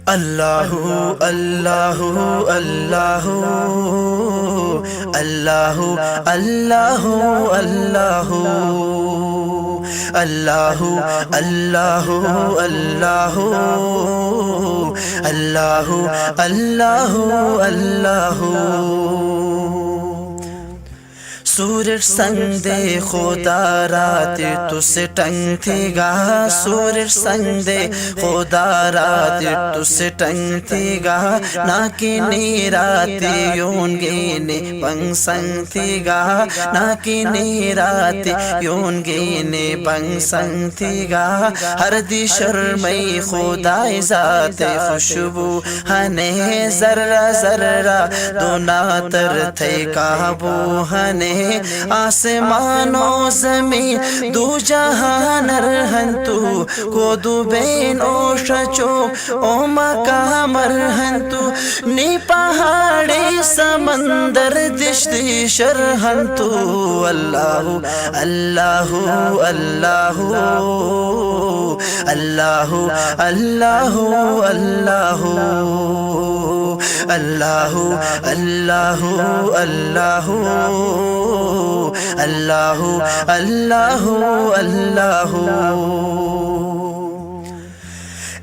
اللہ اللہ اللہ اللہ اللہ اللہ اللہ اللہ اللہ اللہ اللہ اللہ سورج سنگ دے خدا رات تس ٹنگ تھی گا سورج سنگ دے خدا رات تس ٹنگ تھی گا ناکی نیراتی یون گینے پنگ سنگ تھی گا ناکی نیراتی یون گینے پنگ سنگ تھی گا ہر دی شرمئی خدا ذات خوشبو ہنے ذرہ ذرہ دوناتر تھے کعبو ہنے آسمان و زمین دو جہان رہن تو کو دو بین او شچو او مکہ مرہن تو نی پہاڑی سمندر دشتی شرہن تو اللہ اللہ اللہ اللہ اللہ اللہ اللہ اللہ اللہ اللہ اللہ اللہ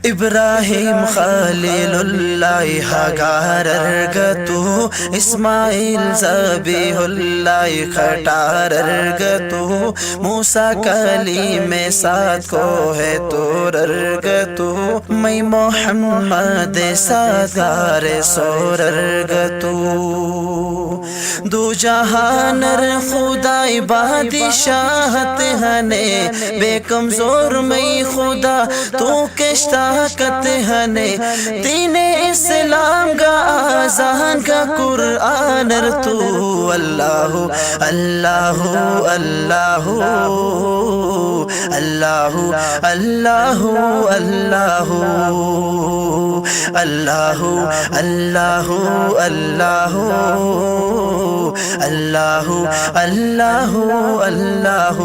ابراہیم خلیل اللہ ہگار ارگتو اسماعیل ذبیح اللہ کھٹار ارگتو موسیٰ کلیم ساتھ کو ہے تور ارگتو میں محمد ساتھار سور ارگتو دو جہانر خدای بادشاہت ہنے بے کمزور میں خدا تو کشتا طاقت ہنے دین اسلام کا آزان کا قرآن تو اللہ اللہ اللہ اللہ اللہ اللہ اللہ اللہ اللہ اللہ اللہ اللہ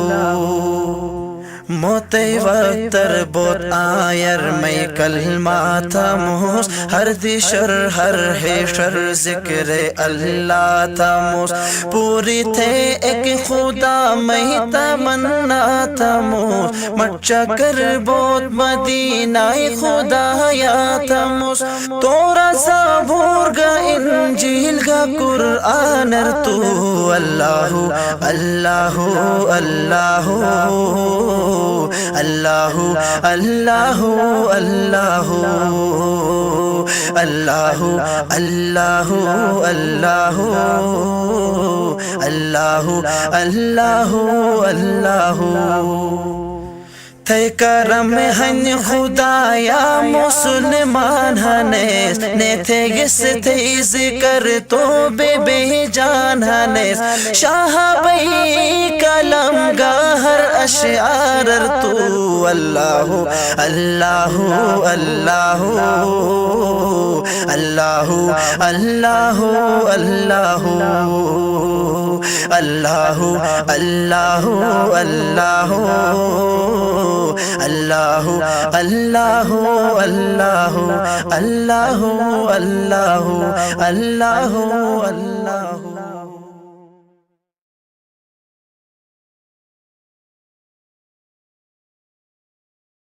موتی وقتر بوت آیر میں کلمات موس ہر دی شر ہر ہے شر ذکر اللہ تموس پوری تھے ایک خدا میں تمنا تموس مچا کر بوت مدینہ خدا یا تموس تورا زبور گا انجیل گا قرآن تو اللہ اللہ اللہ اللہ اللہ اللہ اللہ اللہ اللہ اللہ اللہ اللہ تھے کرم ہن خدایا مسلمان ہنیس نے تھے گس تھے ذکر تو بے جان ہنیس شاہ بئی کلم گاہر اشعار تو اللہ اللہ اللہ اللہ اللہ اللہ اللہ اللہ اللہ اللہ اللہ اللہ اللہ اللہ اللہ اللہ